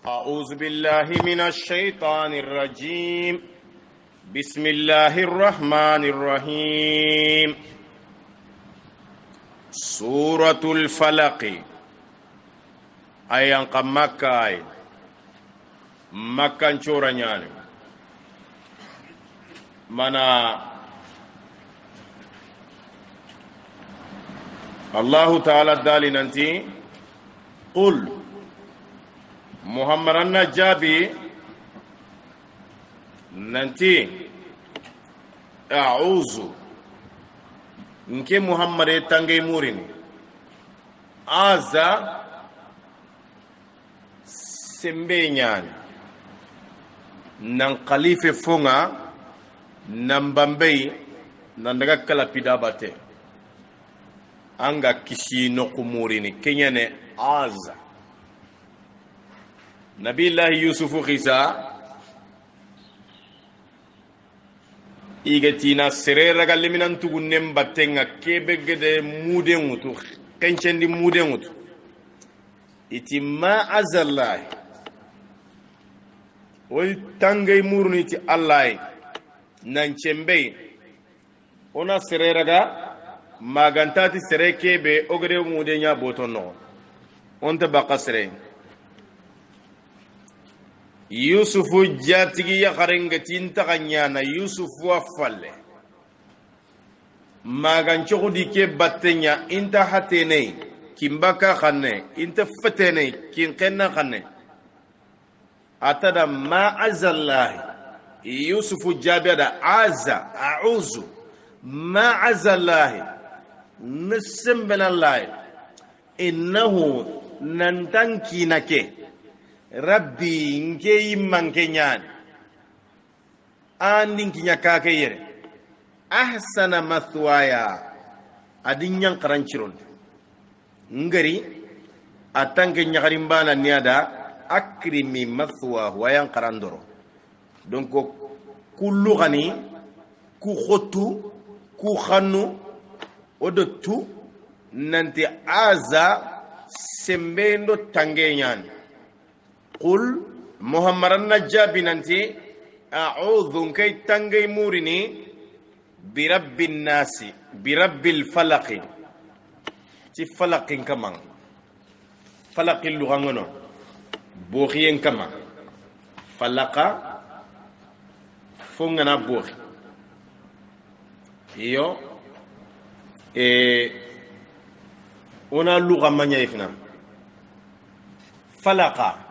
أعوذ بالله من الشيطان الرجيم. بسم الله الرحمن الرحيم. سورة الفلق أيان قم مكة مكة شورنيان منا الله تعالى دالي ننتي قل محمد النجابي ننتي أعوذ nke muhammad tangay murini aza sembe nyani nan khalife fonga nan bambei nan daga kala pidabate anga kishi no kumurini kenyane aza nabillahi yusufu khisa igatina serera galle minan tugunnen battenga kebegede mudengutu kencendi mudengutu iti ma azallahi oy tangay murni ti allahi nan cembey ona serera ga magantati sere kebe ogere mudenya botonno onta baqasre yusufu jatigi ya kharenga tinta kanyana yusufu afalle magan chogudi ke battenya inta hatene kimbaka khanne inta fatene kin kenna khanne atada ma azallahi yusufu jabada aza a'uzu ma azallahi nisambalallahi innahu nantanki nake rabbi nke yimman kenyan andin kinya kake yere ahsana mathwaya adinyan karanchiron ngari atanke nyakarim bana niada akrimi mathwa wayan karandoro donc kullu gani ku khotu ku khanu odotu nanti aza sembendo tangenyan قل محمد النجابي ننتي أعوذ كي تنجي مورني برب الناس برب الفلق تي فلق كمان فلق اللغة بوخين كمان فلق فنغنا بوخي iyo ona lugha manya ifna falaqa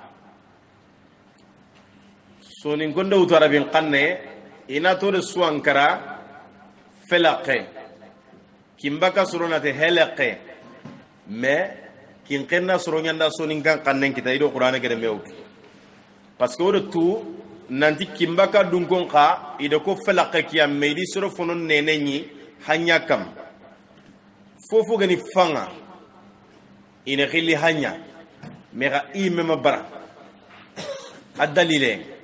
sonin gonda utu arabin qanne ina to de suankara felaqe kimbaka suronate helaqe me kin qenna suronyanda sonin kan qannen kita ido qur'ana gede mewki parce que odo tu nanti kimbaka dunkon qa ido ko felaqe kiyam meidi suro fonon nenenyi hanya kam fofo gani fanga ina khili hanya mega imema bara adalile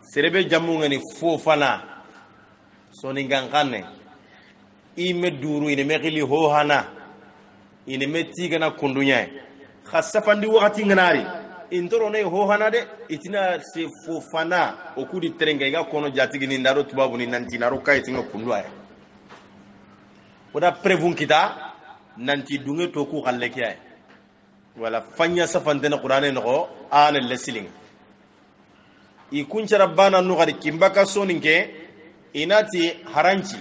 serebe jamunga ni fofana soni ngangane ime duru ine mekili ho hana ine metiga na kundunya khasafandi wakati nganari intoro ne ho hana de itina se fofana okudi terenga ga kono jatigi ni ndaro tubabu ni nanti naro kayti ngo kundwa oda prevun kita nanti dunge to ku khalle kiyai wala fanya safande na qur'ane no ana lesiling ikuncha rabbana nugari kimbaka soninke inati haranchi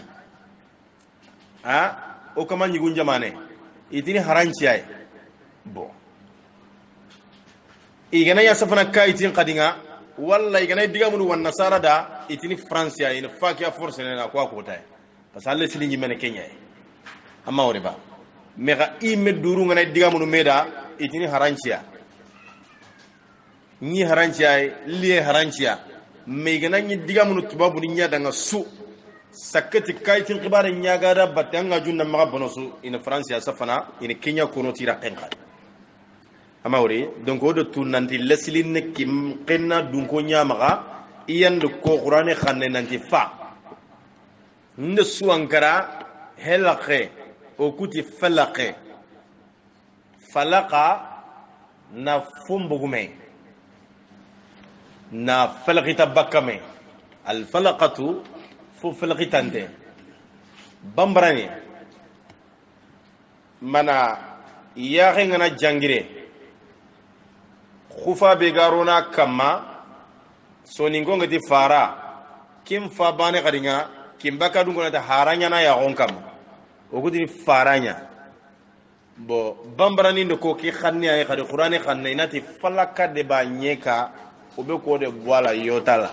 o kama nyigunja mane itini haranchi ay bo igana ya safana kaitin qadinga walla igana digamunu wan nasara da itini france ya ina fakia force na kwa ko tay parce que lesli nyi mene kenya amma woriba mega imme duru ngana digamunu meda itini haranchi ya ni haranciya liye haranciya mai gana ni diga mun tubabu ni nya daga su sakati kaitin qibara nya gada batanga junna maga bonosu ina francia safana ina kenya kono tira kenka amawri donc odo tunanti leslin ne kim qenna dunko nya maga iyan ko qur'ane khanne nanti fa nde su ankara helaqe o kuti falaqe falaqa na fumbugume na falqita bakame al falaqatu fu falqitande bambarani mana yaxe ngana jangire khufa be garona kama soningo ngati fara kim fa bane kadinya kim baka dungo na haranya na ya gonkam o gudi faranya bo bambarani ndo ko ki khanni ay khadi qur'ani khanni inati falaka de ba nyeka o be ko de wala yotala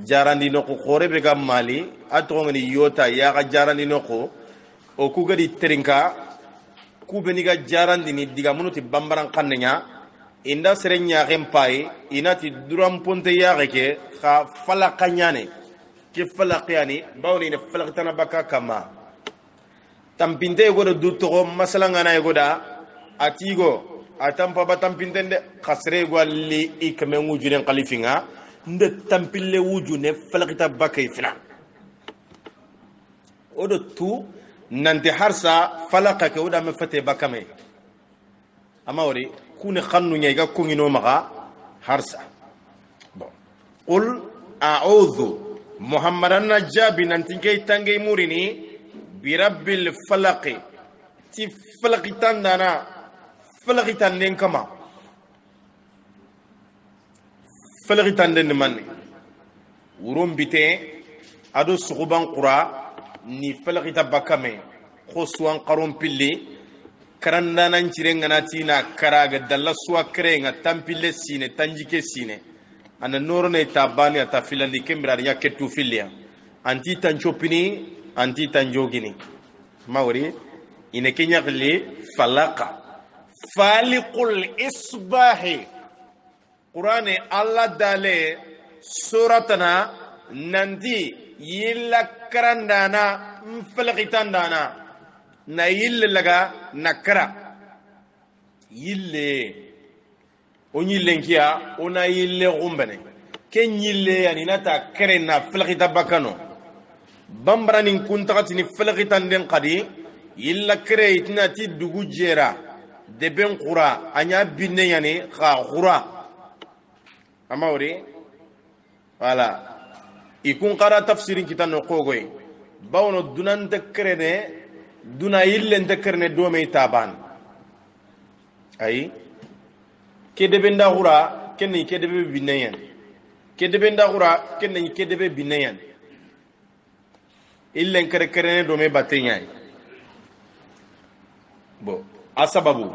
jarandi no ko khore be gam mali atro ngani yota ya ga jarandi no ko o ku gadi trinka ku be ni ga jarandi ni diga munuti bambaran khannenya inda serenya gempai inati duram ponte ya ke kha falaka nyane ki falaqiyani bawni ne falaqtana baka kama tampinte godo dutto masalanga na goda atigo atampa batampinte de khasre gwalli ikme wujuren khalifinga nde tampille wujune falaqita bakay fina odo tu nanti harsa falaqa ke oda me fate bakame amawri kuni khannu nyega kungino maga harsa bon qul a'udhu muhammadan najabi nanti kay tangay murini birabbil falaqi ti falaqitan dana falaqitan den kama falaqitan den man wurum bite ado suguban qura ni falaqita bakame khoswan qarum pilli karanda nan cirenga natina karaga dalla suwa krenga tampille sine tanjike sine ana norone tabani ata filandi kembra ya ketu filia anti tanchopini anti tanjogini mawri ine kenya gli falaqa faliqul isbahi qur'ani alla dale suratana nanti yilla karandana falaqitandana na yille laga nakara yille o yillenkiya ona yille gumbene ken yille yani nata kere na falaqita bakano bambranin kuntakati ni falqitan den qadi illa kere itinati dugu jera de ben qura anya binne yani kha qura amawri wala ikun qara tafsirin kitan no qogoy bawno dunan takrene duna yillen takrene do me taban ay kedebe nda qura kenni kedebe binne yan kedebe nda qura kenni kedebe binne yan illen kere kere do me batenya bo asababu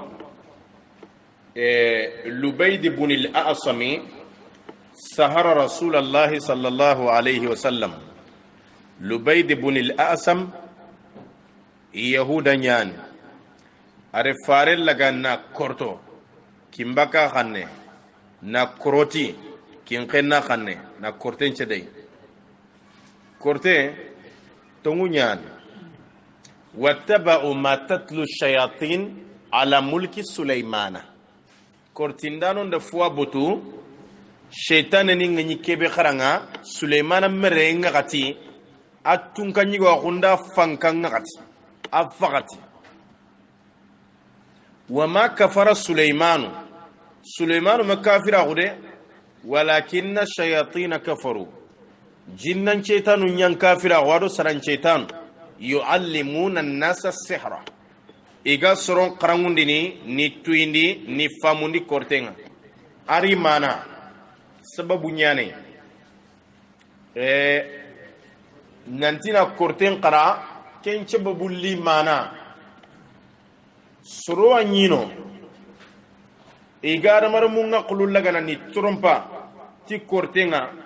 lubayd ibn al-a'sami sahara rasulullah sallallahu alayhi wa sallam lubayd ibn al-a'sam yahuda nyan are farel laga na korto kimbaka khanne na koroti kinqenna khanne na korten chedai korte تونيان واتبعوا ما تتلو الشياطين على ملك سليمان كورتيندانو دفوا بوتو شيطان نيغي كيبي خرانغا سليمان مرينغا غاتي اتون كانيغو خوندا فانكانغا غاتي افغاتي وما كفر سليمان ما كافر غودي ولكن الشياطين كفروا jinnan cetanu nyan kafira wado saran cetan yuallimuna an-nasa as-sihra iga soron qarangundini ni tuindi ni famundi kortenga ari mana sababu nyane nantina korten qara ken sababu li mana soro anyino iga damar munga qulul lagana ni trompa ti kortenga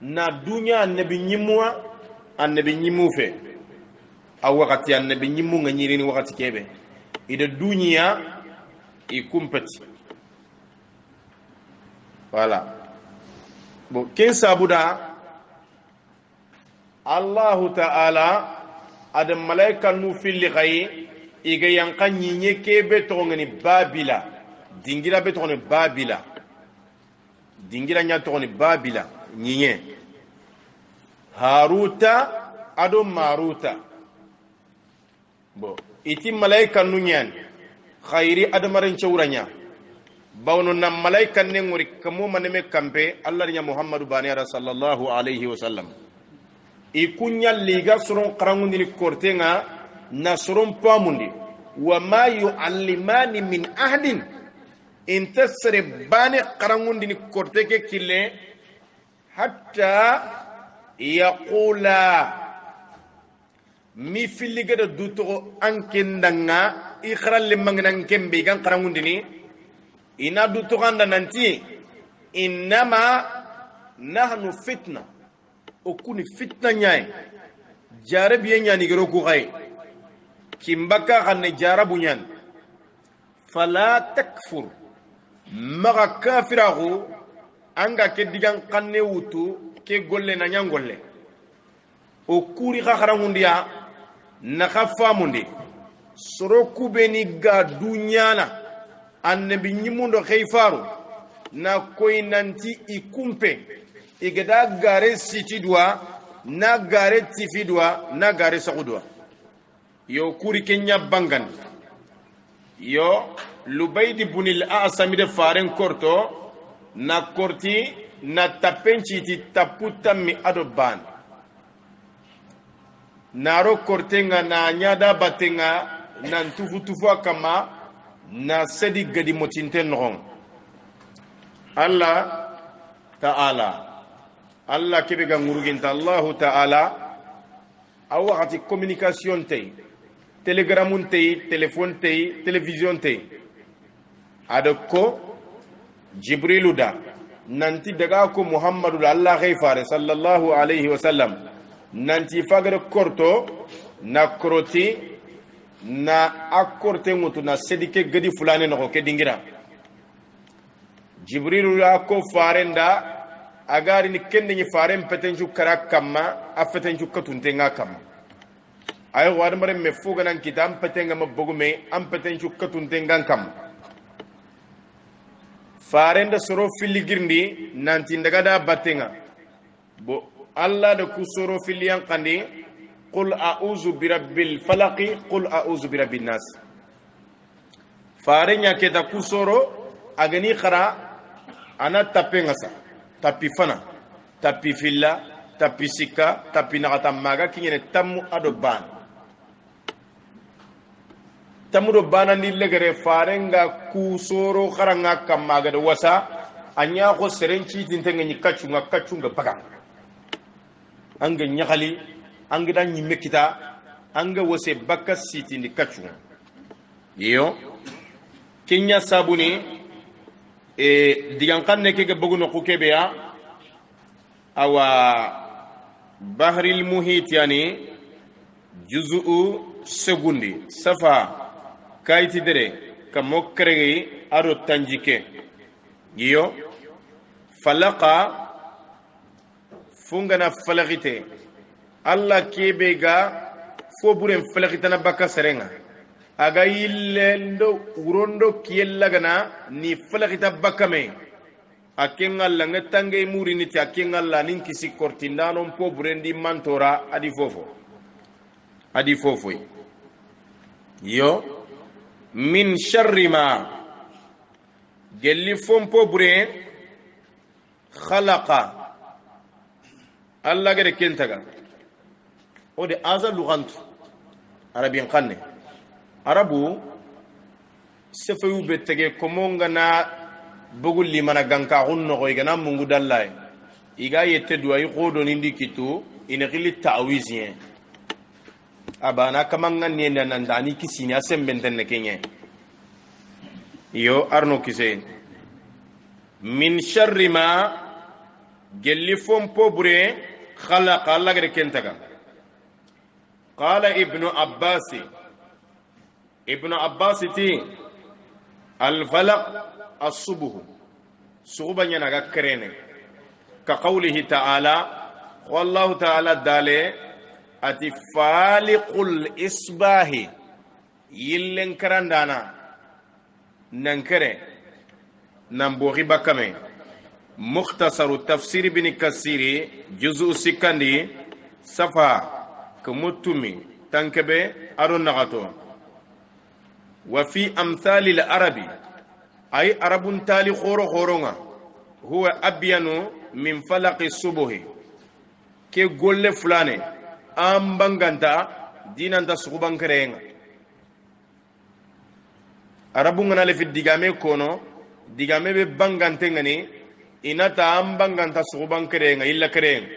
na dunya annabi nyimu fe aw wakati annabi nyimu nga nyiri ni wakati kebe ida dunya ikumpati wala bo ken sabuda Allah ta'ala adam malaika nu fil ghay iga yankan nyinye kebe to ngani babila dingira be to ngani babila dingira nya to ngani babila nyinye haruta ado maruta bo iti malaika nunyan khairi adamarin chawranya bawno nam malaika ne ngori kamo maneme kampe allah nya muhammadu baniyara sallallahu alaihi wasallam ikunya liga soron qarangundi ni kortenga na soron pamundi wa ma yuallimani min ahdin intasre bani qarangundi ni korteke kille hatta yaqula mi filigada duto ankendanga ikhral limangnan kembe gan qarangundi ni ina duto ganda nanti innama nahnu fitna okuni fitna nyai jarab yenyani gero ku gai kimbaka kanne jarabu nyan fala takfur maga kafirahu anga ke digan kanne wutu ke golle na nyangolle o kuri khakharangundiya na khafamundi soro kubeni ga dunyana annabi nyimundo khayfaru na koinanti ikumpe igada gare sitidwa na gare tifidwa na gare sakudwa yo kuri kenya bangan yo lubayd ibn al-asam de faren korto na korti na tapenchi ti taputa mi adoban naro kortenga na nyada batenga na tufu kama na sedi gadi motinte non Allah ta'ala Allah kebe ga nguruginta Allah ta'ala awati communication tay telegramun tay telephone tay television tay adako jibrilu da nanti daga ko muhammadu Allah ghayfare sallallahu alayhi wa sallam nanti fagara korto na kroti na akorte ngutu na sedike gadi fulane no ke dingira jibrilu la ko farenda agari ni kende ni faren petenju kara kamma afetenju katunte nga kamma ay wad mare me fuga nan kitam petenga mabogume am petenju katunte nga kam farenda soro filigirndi nanti ndaga da batenga bo alla da ku soro filiyan qandi qul a'udhu birabbil falaq qul a'udhu birabbin nas farenya ke da ku soro agani khara ana tapenga sa tapi fana tapi filla tapi sika tapi nakata maga kinyene tamu adoban tamu do bana ni legere farenga kusoro kharanga kamaga de wasa anya ko serenci tintenga ni kacunga bagang anga nyakhali anga dan nyimme kita anga wose bakka siti ni kacunga yo kinya sabuni digan kanne ke buguno ku kebe ya awa bahril muhit yani juz'u segundi safa kayti dere kamo kregi aro tanjike giyo falaqa fungana falagite alla kebe ga fo buren falagitana baka serenga aga yillendo urondo kiyellagana ni falagita bakame akengalla ngetange murini ti akengalla nin kisi kortindano po burendi mantora adi fofo yo min sharri ma gelli fompo bure khalaqa alla gere kentaga ode aza lugantu arabin qanne arabu sefayu betege komonga na bugul limana ganka hunno ko igana mungu dallay iga yette duay qodo nindi kitu ina khili ta'wizien abana kamanga nenda nandani kisini asembenten ne kenye yo arno kise min sharri ma gelli fompo bure khalaqa Allah gere kentaga qala ibnu abbas ti al falaq الصبح صوبا ينغا كرينه كقوله تعالى والله تعالى دالي اتي فالق الاصباح يلن كراندانا ننكره نمبوغي بكمه مختصر التفسير بن كثير جزء سكندي صفا كمتمي تنكبه ارون نغاتو وفي امثال العربي ay arabun tali khoro khoronga huwa abyanu min falaqi subuhi ke golle fulane ambanganta dinanta suguban kerenga arabu ngana le fi digame kono digame be bangante ngani inata ambanganta suguban kerenga illa kerenga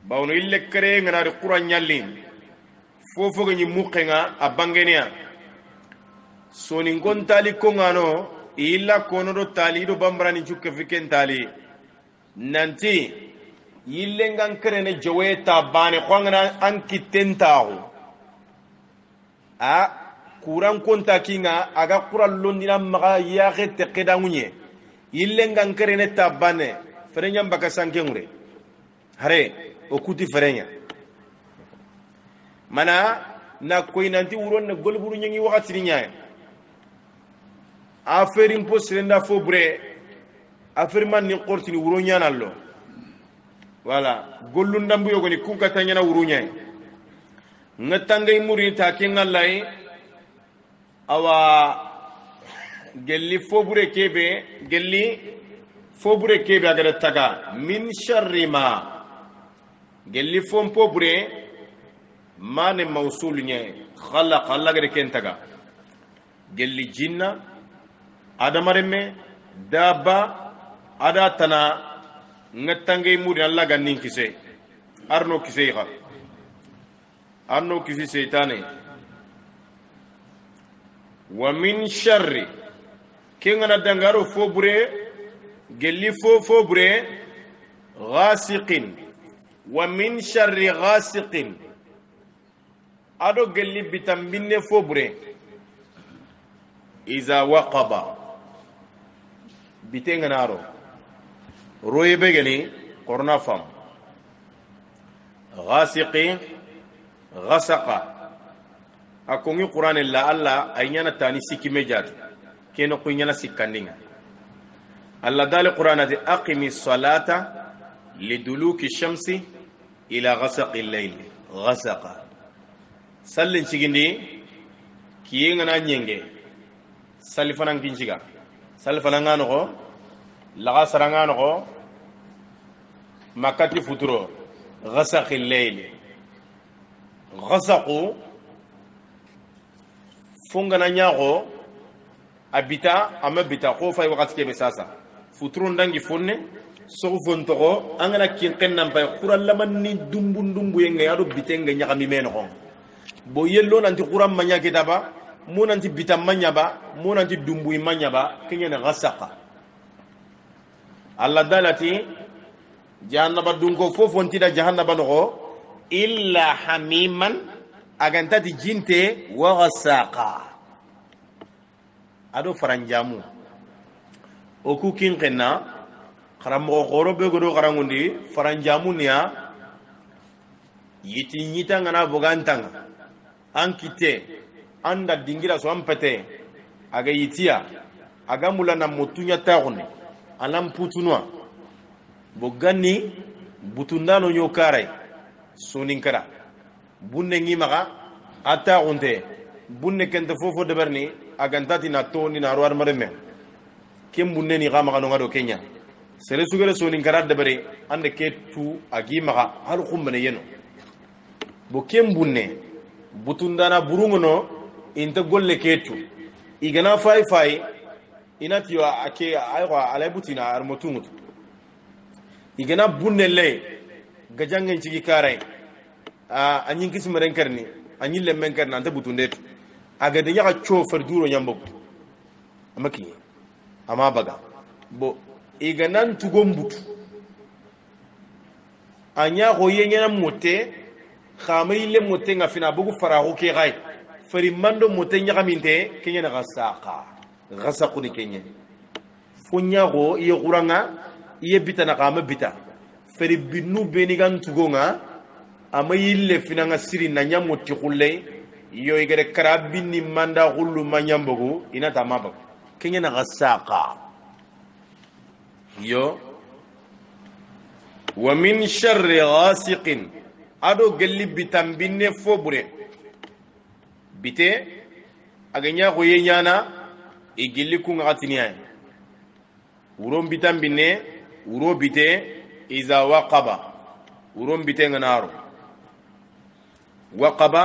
bawno illa kerenga na qur'an nyallin fofo gni muqenga abangenia sonin kon tali kongano illa kono do tali do bambrani jukke fiken tali nanti yillengan kerene joweta bane kwangana ankitentahu a kuran konta kinga aga kuran londina maga yaxe teqidangunye yillengan kerene tabane ferenya mbaka sankengure hare o kuti ferenya mana na koy nanti wuron na golburu nyangi wakati ni nyaay affaire impo sirenda fo bre affaire man ni qortini wuro nyanallo wala gollu ndambu yogoni kunka tanyana wuro nyaay ngatangay muri ta kengallay awa gelli fo bre kebe gelli fo bre kebe agada taga min sharri ma gelli fo mpo bre mane mawsul nye khalaq Allah gade kentaga gelli jinna adamareme daba ada tana ngatangay muri Allah gannin kise arno kise kha arno kise seytane wa min sharri kengana dangaro fobure gelli fobure ghasiqin wa min sharri ghasiqin ado gelli bitambinne fobure iza waqaba bitenganaro roye begeni korna fam ghasiqi ghasaqa akongi qur'an illa alla aynyana tani sikime jatu keno kunyana sikandinga alla dal qur'anati aqimi salata liduluki shamsi ila ghasaqi al-layl ghasaqa sallin cigindi kiyenga na nyenge salifana nginjiga salifana ngano ko laga sarangano ko makati futuro ghasaqi al-layl ghasaqu fungana nyago abita amabita ko fay wakati kebe sasa futuro ndangi fonne so fontoko angana kinken nan pay quran lamanni dumbu yenga yado bitenga nyakami meno bo yello nanti quran manya kitaba mo nanti bitam manya ba mo nanti dumbu manya ba kenya na ghasaqa alla dalati jahannaba dunko fofonti da jahannaba no illa hamiman agantati jinte wa ghasaqa ado faranjamu o ku kinkenna karamo goro be godo garangundi faranjamu niya yiti nyita ngana bogantanga ankite anda dingira so ampete aga yitia aga mulana mutunya taxuni alam putunwa bogani butundano nyokare soninkara bunne ngi maga ata onte bunne kente fofo de berni agantati na toni na roar mareme kem bunne ni gama no ngado kenya sele sugere soninkara de bari ande ketu agi maga hal khumbane yeno bo kem bunne butundana burungono inta golle ketu igana fay inati yo ake aywa alay butina armotungut igana bunne le gajangen cigi karay anyin kismaren karni anyin lemmen karni anta butundet aga de yaka chofer duro nyambok amaki ama baga bo iganan tugom butu anya go yenya mote khamay le mote nga fina bugu farahu ke gay fari mando mote nya kaminte kenya na gasaqa gasaqu ni kenya funya go ye quranga ye bitana kama bita fari binu benigan tugonga amayille fina nga siri na nyamoti khulle yo igere karabini manda khullu manyambogo ina tamaba kenya na gasaqa yo wa min sharri ghasiqin ado gelli bitambinne fobure bite aganya ko yenyana igilli kungatiniya uron bitan binne uro bite iza waqaba uron bite nganaro waqaba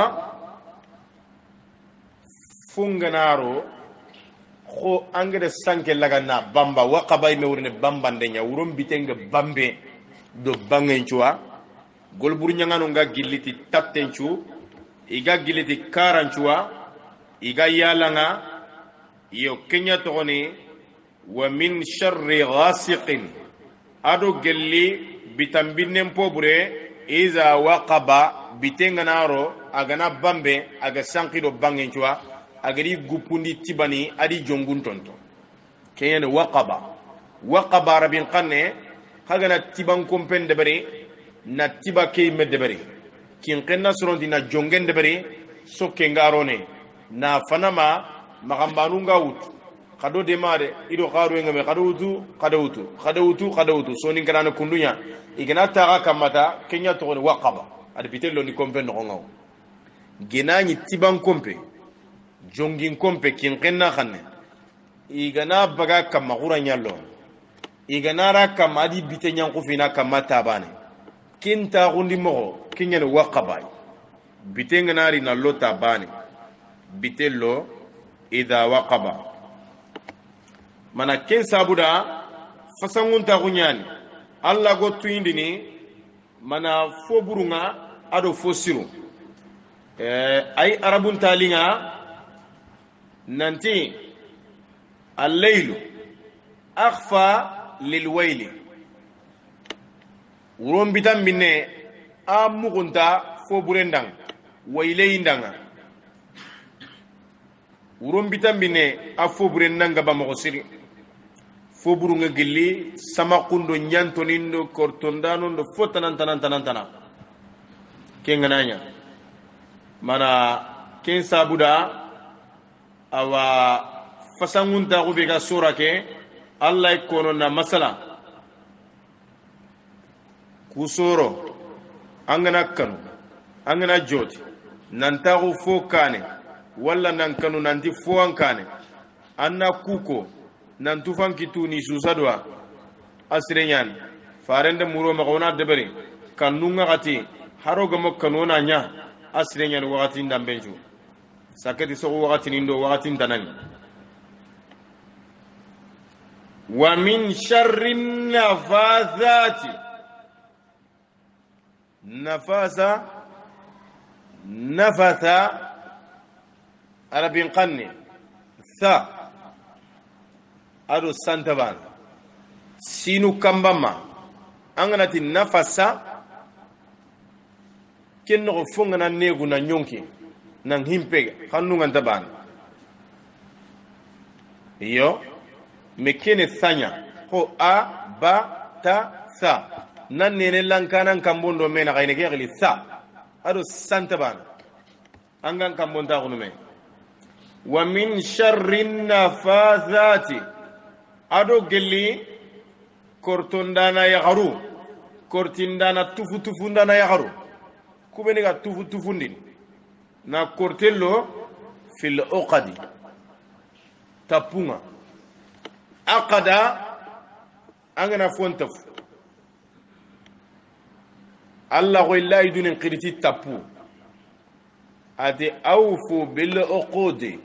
funganaro ko angere sanke laga na bamba waqaba ime urne bamba ndenya uron bite nga bambe do bangenchua golbur nyangano nga gilliti tattenchu iga gilliti karanchua iga yalanga iyo kenya togoni wa min sharri ghasiqin ado gelli bitambinen pobure iza waqaba bitenga naro agana bambe aga sankido bangenchua agari gupundi tibani adi jongun tonto kenya waqaba rabin qanne hagana tiban kompen debere na tiba kay medebere kin qenna soronti na jongen debere sokke ngarone na fanama magambanu ngawut kado demare ido qaru ngame kadawutu soni ngana kundunya igana taga kamata kenya to waqaba ad bitello ni kompen no ngaw genani tiban kompe jongin kompe kin qenna khanne igana baga kamagura nyallo iganara kamadi bitenyan kufina kamata bane kinta gundi mo kinyen waqaba bitenganari na lota bane bitello idha waqaba mana ken sabuda fasangun ta gunyani alla go tuindini mana foburunga ado fosiru ay arabun talinga nanti al-laylu akhfa lilwayli uron bitan binne amugunta fo burendang wayleyindanga uron bitan binne afo burendanga ba mo siri fo burunga gilli sama kundo nyantonindo kortondano ndo fotanan kengananya mana ken sabuda awa fasangunta ko be ga surake Allah kono na masala kusoro angana kanu angana joti nanta ko fo kane walla nan kanu nanti fo an kane anna kuko nan tufan kituni susadwa asrenyan farende muro magona debere kanunga gati haroga mo kanona nya asrenyan wakati ndambenju sakati so wakati nindo wakati ndanani ومن شر النفاثات نفث على بنقني ثا أدو سانتبان سينو كمبما أنغنات النفس كنو فنغنا نيغو نانيونكي نانهيمبي خانو غانتبان يو mekene thanya ko a ba ta sa nan ne lankanan kambondo mena kayne ke gili sa ado santaban angan kambonta ko me wa min sharri nafathati ado gelli kortondana ya garu kortindana tufundana ya garu kubeni ga tufundin na kortello fil uqadi tapunga aqada angana fontaf Allah illa idun qiriti tapu ade awfu bil uqudi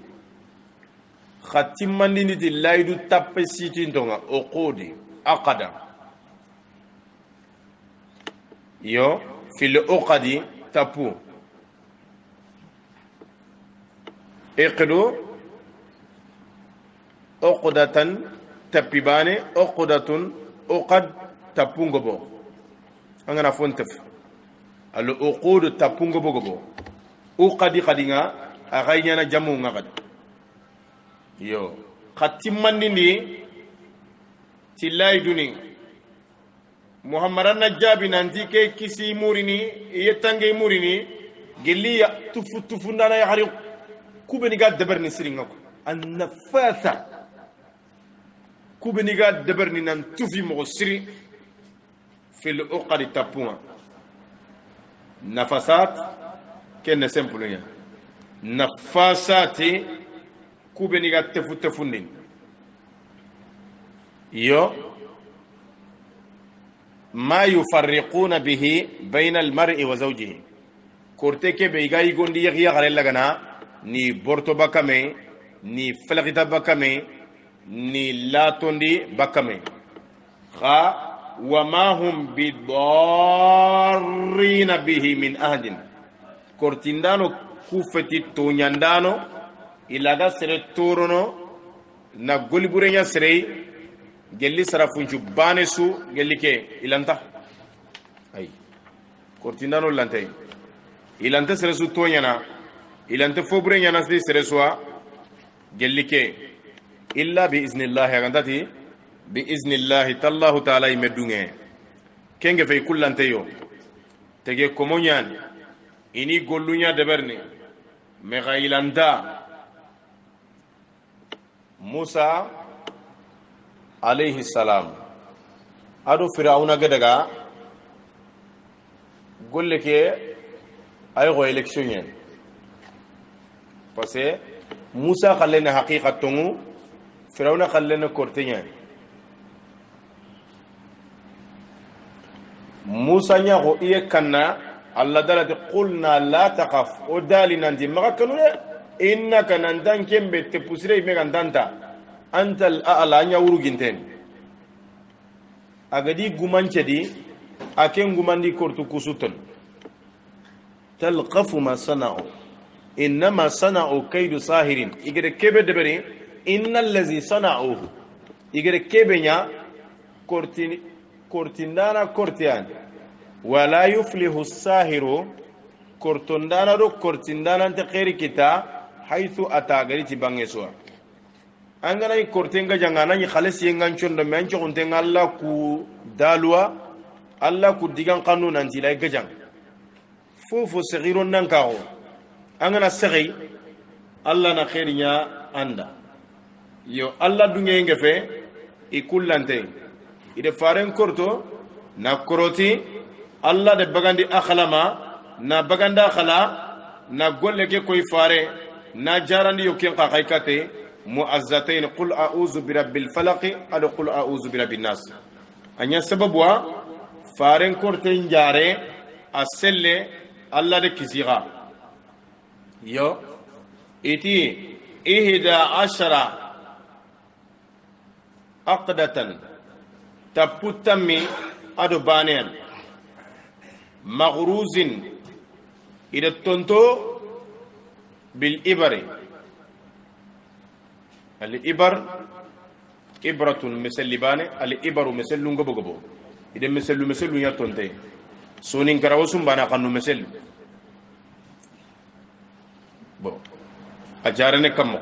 khatimandini di laydu tappe siti ndonga uqudi aqada yo fil uqadi tapu iqdu uqdatan tapibane uqdatun uqad tapungo bo angana fontaf al uqud tapungo bo uqadi qadinga agayna jamu ngad yo khatimandini tilay duni muhammadan najabi nanti ke kisi murini yetange murini geliya tufu ndana ya hari kubeni ga deberni siringako an-nafasa kubeni ga deberni nan tufi mo siri fil uqadi tapuma nafasat ken simple ya nafasati kubeni ga tefundin yo ma yufarriquna bihi bayna almar'i wa zawjihi korte ke be ga yigondi yagiya garella gana ni borto bakame ni falakita bakame ni latondi bakame kha وما هم بضارين به من أحد كورتيندانو كوفتي تونياندانو إلا دا سري تورونو نقول بورينيا سري جلي سرافونجو بانسو جلي كي إلانتا أي كورتيندانو لانتاي إلانتا سرسو تونيانا إلانتا فوبرينيا ناسدي سرسوا جلي كي إلا بإذن الله يغنداتي بإذن الله تالله تعالى يمدونه كنغ في كل انتيو تجي كومونيان إني قولونيا دبرني مغايلاندا موسى عليه السلام أدو فرعون قدقا قول لك أيغو إلكشنين بس موسى خلينا حقيقة تونو فرعون خلينا كورتين موسى نياغو إيه كنا الله دلت قلنا لا تخف ودالي نانتي ما كانوا إنك نانتان كم بتبصري ميغان دانتا أنت الأعلى نياورو جنتين أغدي غمان تدي أكين غمان دي كورتو كوسوتن تلقف ما صنعوا إنما صنعوا كيد ساهرين إجر كبر دبري إن الذي صنعوه إجر كبنيا كورتيندانا كورتيان ولا يفلح الساهر كورتندانا رو كورتيندانا انت خير كتا حيث أتى غريتي بانيسوا أنغنا كورتينغا جانغانا يخلص ينغانشون دميانشو كنتين الله كو دالوا الله كو ديغان قانون انتي لا يجان فوفو صغيرون نانكاو أنغنا صغي الله نخيرنا أندا يو الله دنيا ينغفي يكون لانتين إذا فارن كورتو na koroti Allah de bagandi akhlama na baganda khala na golle ke koy fare na jarandi yokin qaykate muazzatain qul a'udhu birabbil falaq ad qul a'udhu birabbin nas anya sababwa faren korte njare aselle Allah de kisiga yo iti ihda ashara aqdatan taputami ado banen maghruzin ida tonto bil ibari al ibar ibratun misallibane al ibaru misallu ngobo gobo ida misallu ya tonte sonin karawsum bana kanu misallu bo ajarane kammo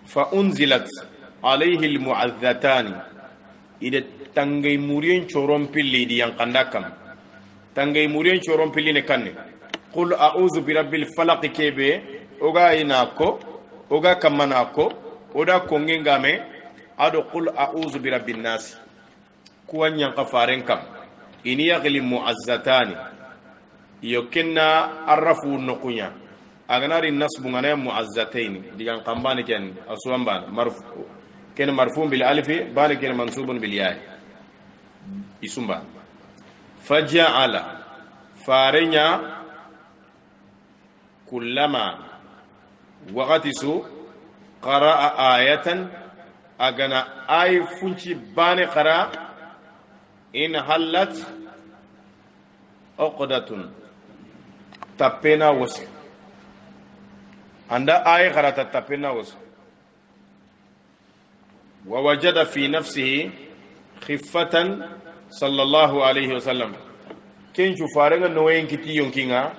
fa unzilat alayhi al mu'azzatani ida tangay murien choron pilli di yang kandakam tangay murien choron pilli ne kanne qul a'udhu bi rabbil falaq kebe oga inako oga kamanako oda kongengame ado qul a'udhu bi rabbin nas kuwanya qafaren kam ini yaghli mu'azzatani yokenna arrafu nukunya aganari nasbu ngana mu'azzataini digan kambani ken aswamban marfu ken marfu bil alif bal ken mansubun bil ya isumba faja'ala farenya kullama waqatisu qara'a ayatan agana ay funci bane qara in halat uqdatun tapena wasi anda ay qarata tapena wasi wa wajada fi nafsihi khiffatan sallallahu alayhi wasallam ken chu farenga noyen kiti yonkinga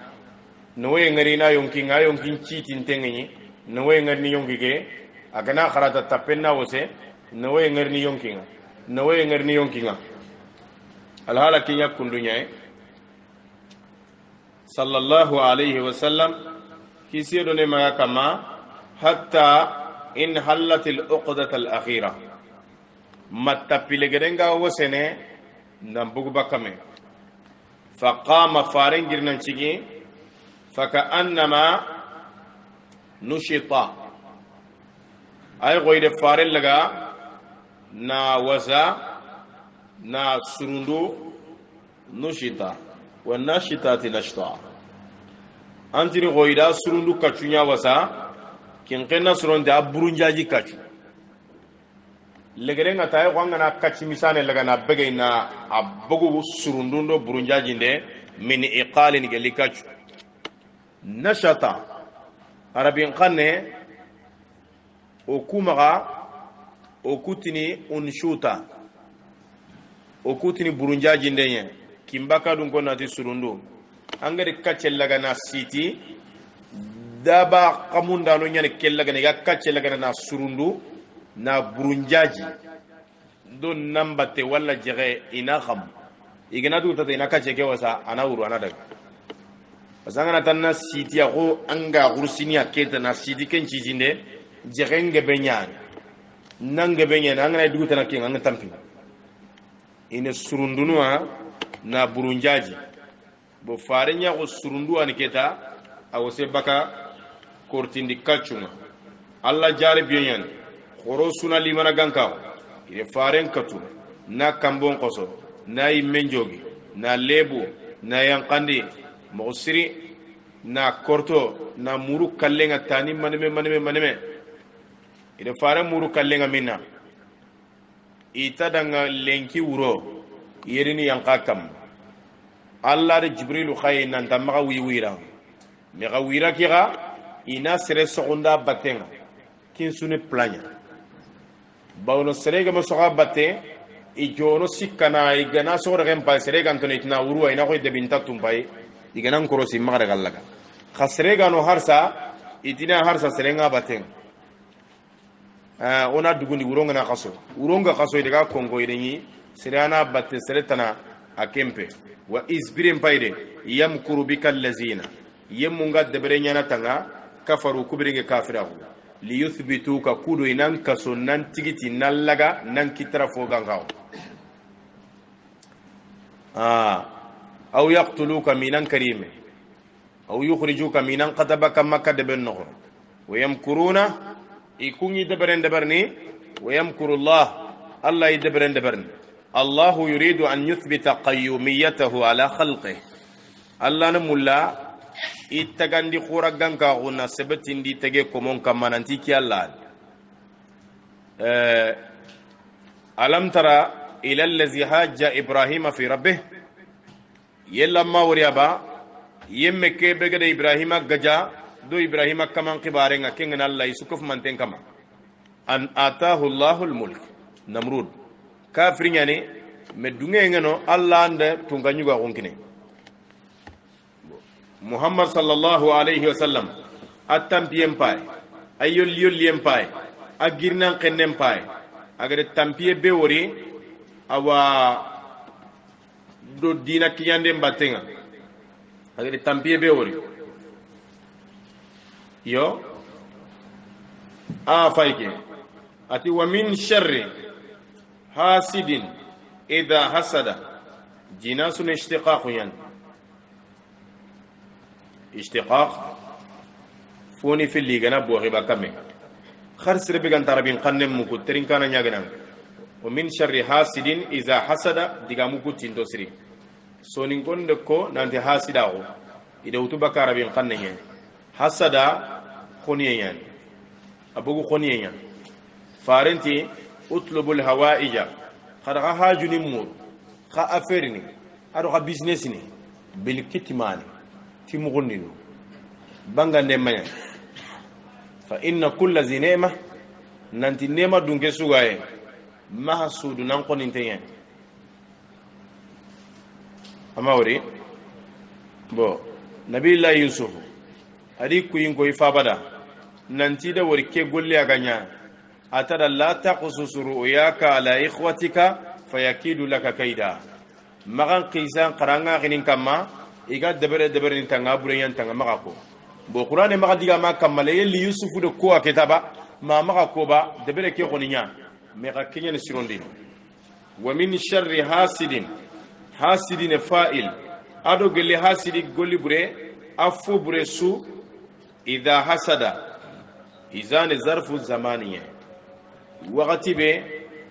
noyen ngarina yonkinga yonkin chitin tengenyi noyen ngarni yonkige agana kharata tapenna wose noyen ngarni yonkinga alhala kinya kundunya sallallahu alayhi wasallam kisiyo ne maga kama hatta in halatil uqdata al akhira mattapile gedenga wosene nambugu bakame faqama farengir nan cigi faka annama nushita ay goyde fare laga na wasa na surundu nushita wa nashitati nashta antini goyda surundu kacunya wasa kin kenna suronde aburunjaji kacu legerenga tay ko ngana kaci misane laga na bege na abugu surundundo burunjaji nde min iqalin gelikacu nashata arabin qanne o kumaga o kutini unshuta o kutini burunjaji ndenye kimbaka dun ko nati surundu angari kacce laga na siti daba kamunda no nyane kellaga ne ga kacce laga na surundu na burunjaji don nambate wala jere ina kham igana du tata ina kacce ke wasa ana wuru ana daga basanga tanna siti ya ko anga gursini aketa na siti ken cijinde jere ngebe nyane nange benye na ngana du tana ken anga tampi ina surundunwa na burunjaji bo farenya ko surundu an keta awose baka kortindi kachuma alla jare biyan khoro suna limana ganka ire faren katu na kambon qoso na imenjogi na lebu na yankandi mosiri na korto na muru kallenga tani maneme ire faren muru kallenga minna ita danga lenki wuro yerini yankakam Allah de Jibrilu khaye nan tamma wiwira me ga wira kira ina sere sogonda batenga kin sune planya bawno sere ga masoga batte i jono sikana i gana so regen pa sere ga antone tina wuru ina ko de binta tumbay i gana ko rosi magare gallaga khasre ga no harsa itina harsa sere nga batenga ona dugundi wuronga na khaso wuronga khaso daga kongo ideni sere ana batte sere tana akempe wa isbirin payde yamkuru bika allazina yemunga deberenya natanga kafaru kubiringe kafirahu li yuthbituka kudu inan kaso nan tigiti nallaga nan kitara fogangaw aw yaqtuluka minan karime aw yukhrijuka minan qatabaka makka debenno wa yamkuruna ikungi deberni wa yamkuru allah deberni الله يريد أن يثبت قيوميته على خلقه الله نمولا إتغاندي خورغان كاغونا سبتين دي تغي كومون كمان انتيكي الله ألم ترى إلى الذي هاج إبراهيم في ربه يلا ما وريابا يمكي بغد إبراهيم غجا دو إبراهيم كمان كبارنغا كينغن الله يسكف منتين كمان أن آتاه الله الملك نمرود kafri nyane me dunge ngano Allah ande tunganyu ga gonkine Muhammad sallallahu alayhi wa sallam atampiem pay ayol yol pay agirnan kennen pay agade tampie be wori awa do dina kiyande mbatenga agade tampie be wori yo fayke ati wa min sharri حاسد إذا حسد جناس اشتقاق يعني اشتقاق فوني في اللي جنا بوغيبا كمي خرس ربيعان ترابين قنم مكترين كان يجنا ومن شر حاسد إذا حسد دعامو كتين تسري سونين كون دكو نانتي حاسد أو إذا وتبا كاربين قنم يعني حسد خوني يعني أبوغو خوني يعني فارنتي اطلب الهوائج خرغا هاجني مور خا افيرني ادو خا بيزنسني بالكتمان تي مغنينو بانغا نيمانيا فان كل ذي نعمه نانتي نيما دونكي سوغاي محسود نانكو نينتين اما وري بو نبي الله يوسف ادي كوين كوي فابدا نانتي دا وري كي غولي اغانيا أترى لا تقصص رؤياك على إخوتك فيكيد لك كيدا مغان قيسان قرانا غنين كما إيغا دبر نتنغا بريان تنغا مغاكو بو قرآن مغا ديغا ما كما ليلي يوسف دو كوا كتابا ما مغاكو با دبر كي غنيان مغا كينيان سيرون دين ومن شر حاسد فائل أدو قلي حاسد قولي بري أفو بري سو إذا حسد izan zarfu zamaniya waqti be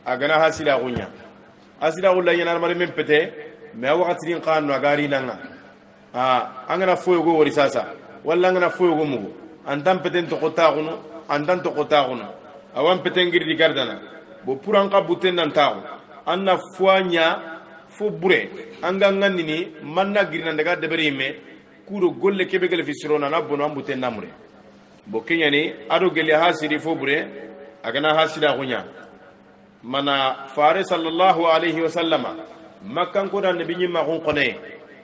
agana hasila gunya asila gulla yana mar men pete me waqti din qanno agari nanga angana foyo go wori sasa walla angana foyo go mugo antam peten to kota guno antan to kota guno awan peten girdi gardana bo puran ka buten nan taw anna fuanya fo bure anga ngandini manna girna daga debere me kuro golle kebe gele fisirona na bono ambuten namure bo kenyani ado gele hasiri fo bure agana hasida gunya mana fare sallallahu alaihi wasallama makkan ko dan nabi nyima gon qone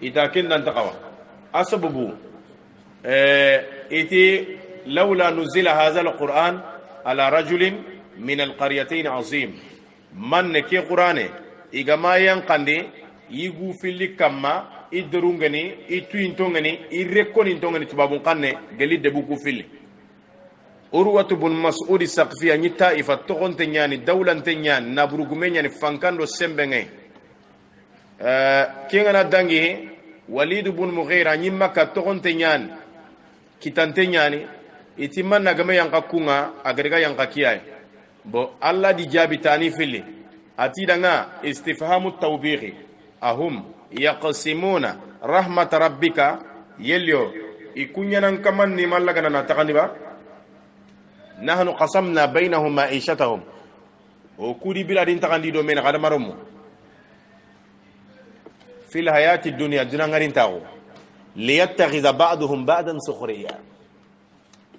ita kindan taqawa asbabu iti laula nuzila hadha alquran ala rajulin min alqaryatayn azim man ke qur'ane igama yankande yigu filli kamma idrungani ituintongani irrekonintongani tubabun kanne geli debu ku filli urwatu bun mas'ud saqfiya ni taifa togonte nyani dawlante nyani naburugume nyani fankando sembenge kengana dangi walid bun mughira ni makka togonte nyani kitante nyani itimanna game yanka kunga agarga yanka kiyai bo alla di jabi tani filli atidanga istifhamu tawbihi ahum yaqsimuna rahmat rabbika yelyo ikunyanan kamanni mallagana na takandiba nahnu qasamna bainahum ma'ishatahum o kudi biladin takandi do men kada marum fil hayati dunya dunangarin tawo liyattakhidha ba'dhum ba'dan sukhriya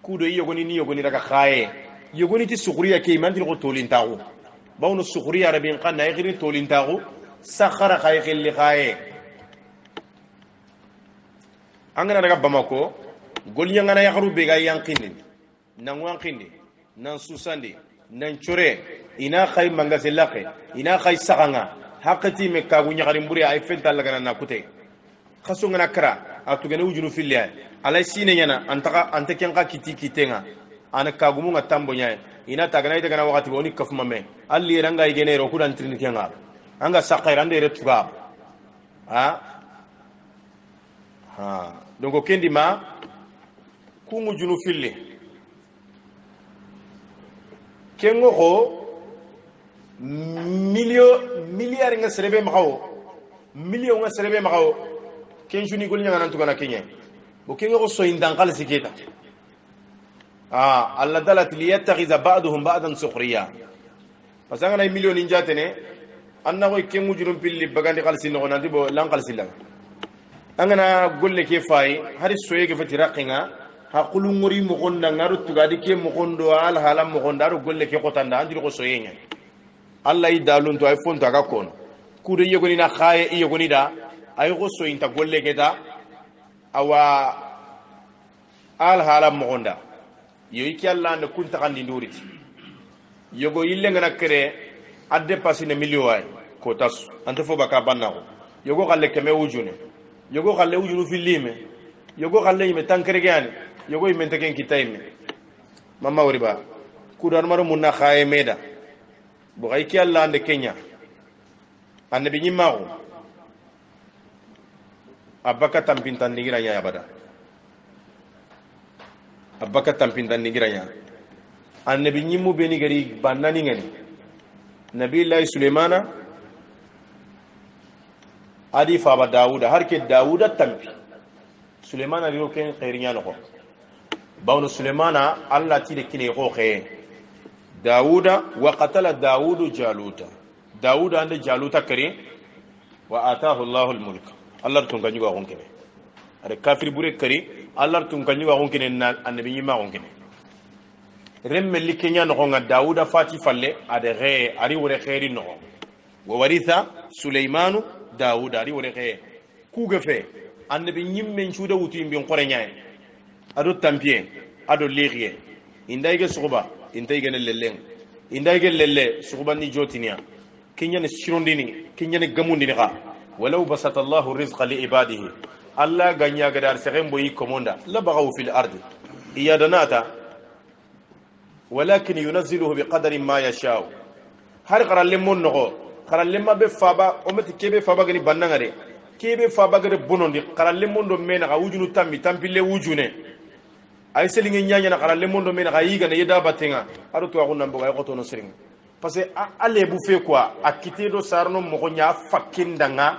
kudo yogoni ni yogoni daga khaye yogoni ti sukhriya ke mantil ko tolin tawo bawno sukhriya rabin qanna yigri tolin tawo sakhara khaye khilli khaye angana daga bamako golnya ngana yakhru be ga yankini nan wankindi nan susandi nan chure ina khay mangaselake ina khay saganga hakati me kagu nyagarin buri ay fenta lagana na kute khaso ngana kara atugene wujunu filya alay sine nyana antaka anteken ka kiti kitenga ana kagu mu ngatambo nyaay ina tagana ita gana wakati boni kafuma me alli ranga igene ro kudan trini kenga anga sakairande retuga donc kendi ma kungu junu filli kengo ko milliard nga serebe makaw million nga serebe makaw ken juni gol nyanga nantu kana kenya bo kengo ko so indan kala siketa alla dalat li yattakhiza ba'dhum ba'dan sukhriya pasanga na million injatene anna ko kengu junu pilli bagandi khalsi no nanti bo lan khalsi la angana golle ke fay hari soyege fati raqinga hakulu ngori mo gonda ngaru tugadi ke mo gondo al halam mo gonda ro golle ke kotanda andiro ko soyenya alla idalun to ay fonto aga kono kude yegoni na khaye yegoni da ay ko soyinta golle ke da awa al halam mo gonda yoy ki alla ne kunta kandi nduriti yogo yille ngana kere adde pasine million ay ko tas ante fo baka bannako yogo galle keme wujune yogo galle wujunu filime yogo galle yime tankere gani yogo yime teken kitayme mama woriba kudan maro munna khaye meda bo ay ki alla ande kenya annabi nyimako abaka tampintan nigira nya abada abaka tampintan nigira nya annabi nyimu beni gari bannani ngani nabi allah sulaimana adi fa ba dauda har ke dauda tampi sulaimana rio ken khairinya no bawno sulaimana allah ti de kine ko khe dauda wa qatala daudu jaluta dauda ande jaluta kare wa ataahu allah almulk allah tun ganyu wa gonkene are kafir bure kare allah tun ganyu wa gonkene na annabi yima gonkene remme likenya no nga dauda fati falle ade re ari wore khairi no wa waritha sulaimanu dauda ari wore khair ku gefe annabi nyimme chuda wuti mbi ngore nyaay ado tampie ado lirie indayge suba indayge lelleng indayge lelle suba ni jotinia kenya ne shirondini kenya ne gamundini kha walau basata allah rizqa li ibadihi alla ganya gadar serembo yi komonda la baghaw fil ardi iyadanata ولكن ينزله بقدر ما يشاء har qaran lemon no qaran lemma be faba o meti kebe faba gani bannangare kebe faba gare bonondi qaran lemon do mena ga wujunu tammi tampille wujune ay selinge nyanya na kala le mondo men ga yiga na yeda batenga aro to aguna mboga ko to no sering parce que ale bu fe quoi akite do sarno mo ko nya fakindanga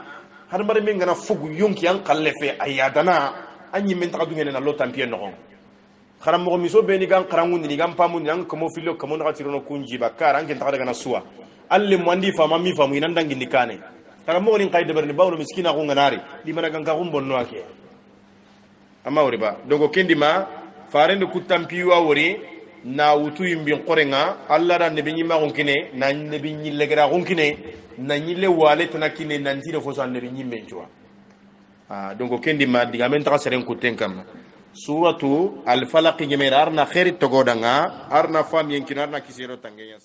har mare men ngana fugu yonki an kalle fe ayadana anyi men ta dungene na lo tampie no kharam mo miso be ni gan kharangu ni gan pamu ni an ko mo filo ko mo na tirono kunji bakara an ken ta daga na suwa alle mo andi fama mi famu ina ndangi ndikane kala mo ni qayde berni bawlo miskina ko nganari di mana gan ka gumbo no ake amma wori ba dogo kendima farende kutampiwa wori na wutu yimbin qorenga alla da ne binyi ma gonkine na ne binyi legera gonkine na nyile wale tanakine na ndire fo san ne binyi menjwa dogo kendima diga men ta seren kutenkam suratu al falaq ngemer arna khairi togodanga arna fam yenkina arna kisero tangenya